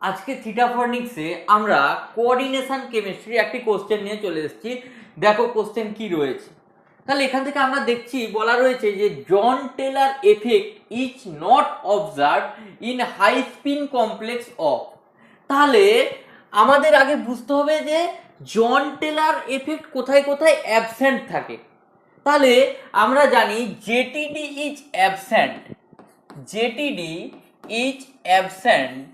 আজকে থিটাফর্নিক্সে আমরা coordination chemistry একটি কোশ্চেন নিয়ে চলে এসেছি। দেখো কোশ্চেন কি রয়েছে। তাহলে এখান থেকে আমরা দেখছি বলা রয়েছে যে Jahn Teller effect is not observe in high spin complex of. তাহলে আমাদের আগে বুঝতে হবে যে জন টেলর এফেক্ট কোথায় কোথায় অ্যাবসেন্ট থাকে। তাহলে আমরা জানি JTD is absent, JTD is absent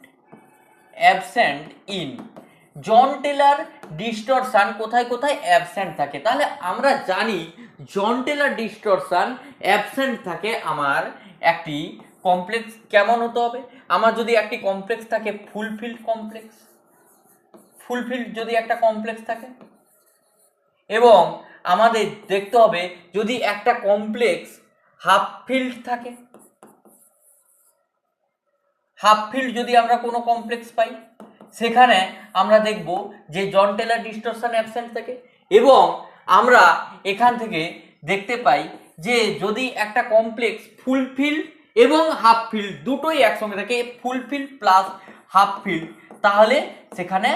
in Jahn Teller distortion কোথায় কোথায় অ্যাবসেন্ট থাকে। তাহলে আমরা জানি জন টেলর ডিস্টরশন অ্যাবসেন্ট থাকে আমার একটি কমপ্লেক্স কেমন হতে হবে। আমার যদি একটি কমপ্লেক্স থাকে ফুলফিল্ড কমপ্লেক্স, ফুলফিল্ড যদি একটা কমপ্লেক্স থাকে, এবং আমাদের দেখতে হবে যদি একটা কমপ্লেক্স হাফ ফিল্ড থাকে, হাফ ফিল্ড যদি আমরা কোনো কমপ্লেক্স পাই সেখানে আমরা দেখব যে জন টেলর ডিস্টরশন অ্যাবসেন্ট থাকে। এবং আমরা এখান থেকে দেখতে পাই যে যদি একটা কমপ্লেক্স ফুলফিল্ড এবং হাফ ফিল্ড দুটোই একসঙ্গে থাকে, ফুলফিল্ড প্লাস হাফ ফিল্ড, তাহলে সেখানে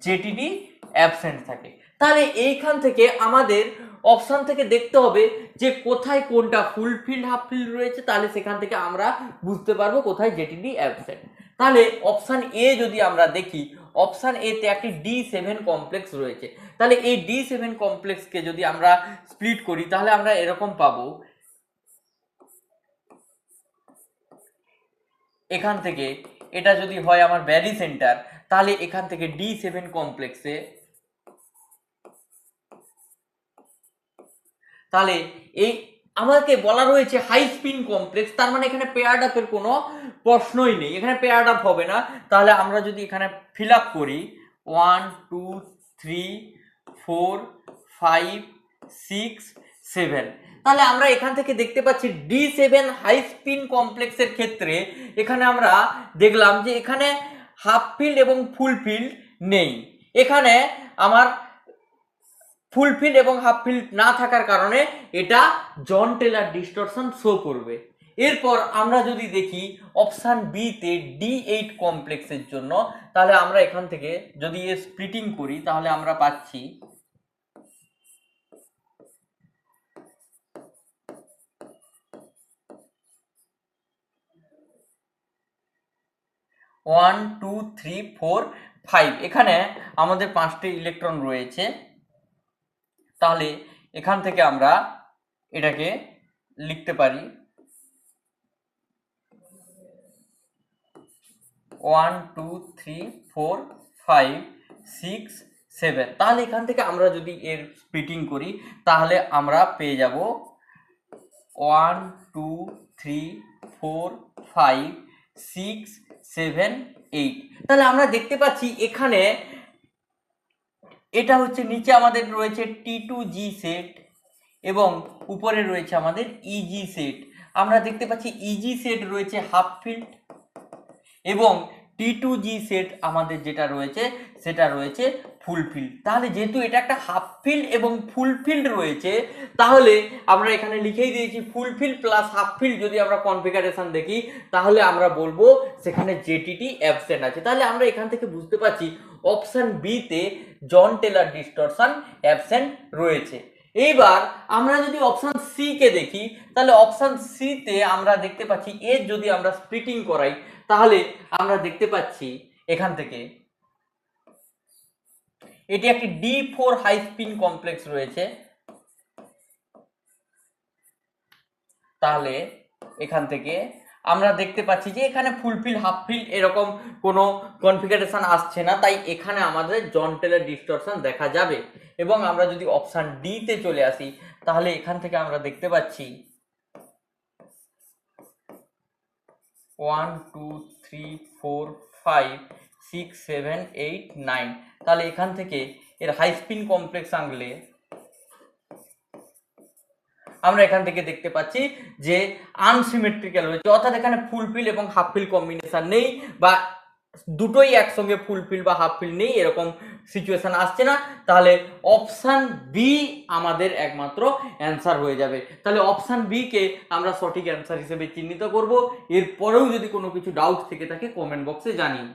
জেটিডি অ্যাবসেন্ট থাকে। তাহলে এইখান থেকে আমাদের অপশন থেকে দেখতে হবে যে কোথায় কোনটা ফুলফিল্ড হাফ ফিল্ড রয়েছে, তাহলে সেখান থেকে আমরা বুঝতে পারবো কোথায় জেটিডি অ্যাবসেন্ট। তাহলে অপশন এ যদি আমরা দেখি, অপশন এ তে একটি D7 কমপ্লেক্স রয়েছে। তাহলে এই D7 কমপ্লেক্সকে যদি আমরা স্প্লিট করি তাহলে আমরা এরকম পাবো, এখান থেকে এটা যদি হয় আমার ব্যারি সেন্টার, তাহলে এখান থেকে D7 কমপ্লেক্সে, তাহলে এই আমাকে বলা রয়েছে হাই স্পিন কমপ্লেক্স, তার মানে এখানে পেয়ার্ড আপের কোনো প্রশ্নই নেই, এখানে পেয়ার্ড আপ হবে না। তাহলে আমরা যদি এখানে ফিল আপ করি 1 2 3 4 5 6 7, তাহলে আমরা এখান থেকে দেখতে পাচ্ছি D7 হাই স্পিন কমপ্লেক্সের ক্ষেত্রে এখানে আমরা দেখলাম যে এখানে হাফ ফিল্ড এবং ফুল ফিল্ড নেই। এখানে আমার ফুলফিল্ড এবং হাফ ফিল্ড না থাকার কারণে এটা জন টেলর ডিস্টরশন শো করবে। এরপর আমরা যদি দেখি অপশন বি তে D8 কমপ্লেক্সের জন্য, তাহলে আমরা এখান থেকে যদি এর স্প্লিটিং করি তাহলে আমরা পাচ্ছি 1 2 3 4 5, এখানে আমাদের 5টি ইলেকট্রন রয়েছে। তাহলে এখান থেকে আমরা এটাকে লিখতে পারি 1 2 3 4 5 6 7। তাহলে এখান থেকে আমরা যদি এর স্প্লিটিং করি তাহলে আমরা পেয়ে যাব 1 2 3 4 5 6 7 8। তাহলে আমরা দেখতে পাচ্ছি এখানে এটা হচ্ছে নিচে আমাদের রয়েছে T2G সেট এবং উপরে রয়েছে আমাদের EG সেট। আমরা দেখতে পাচ্ছি EG সেট রয়েছে হাফ ফিল্ড এবং T2G সেট আমাদের যেটা রয়েছে সেটা রয়েছে ফুল ফিল্ড। তাহলে যেহেতু এটা একটা হাফ ফিল্ড এবং ফুল ফিল্ড রয়েছে, তাহলে আমরা এখানে লিখেই দিয়েছি ফুল ফিল্ড প্লাস হাফ ফিল্ড যদি আমরা কনফিগারেশন দেখি তাহলে আমরা বলবো সেখানে জেটিডি অ্যাবসেন্ট আছে। তাহলে আমরা এখান থেকে বুঝতে পারছি অপশন বি তে জন টেলর ডিস্টরশন অ্যাবসেন্ট রয়েছে। এইবার আমরা যদি অপশন সি কে দেখি তাহলে অপশন সি তে আমরা দেখতে পাচ্ছি এর যদি আমরা স্প্লিটিং করাই তাহলে আমরা দেখতে পাচ্ছি এখান থেকে এটি একটি D4 হাই স্পিন কমপ্লেক্স রয়েছে। তাহলে এখান থেকে আমরা দেখতে পাচ্ছি যে এখানে ফুলফিল হাফ ফিল্ড এরকম কোনো কনফিগারেশন আসছে না, তাই এখানে আমাদের জন টেলর ডিস্টরশন দেখা যাবে। এবং আমরা যদি অপশন ডি তে চলে আসি তাহলে এখান থেকে আমরা দেখতে পাচ্ছি 1 2 3 4 5 6 7 8 9। তাহলে এখান থেকে এর হাই স্পিন কমপ্লেক্স আনলে আমরা এখান থেকে দেখতে পাচ্ছি যে আনসিমেট্রিক্যাল হয়েছে, অর্থাৎ এখানে ফুলফিল এবং হাফ ফিল কম্বিনেশন নেই বা দুটোই একসঙ্গে ফুলফিল বা হাফ ফিল নেই, এরকম সিচুয়েশন আসছে না। তাহলে অপশন বি আমাদের একমাত্র অ্যান্সার হয়ে যাবে। তাহলে অপশন বি কে আমরা সঠিক অ্যান্সার হিসেবে চিহ্নিত করব। এরপরেও যদি কোনো কিছু ডাউট থেকে থাকে কমেন্ট বক্সে জানিয়ে।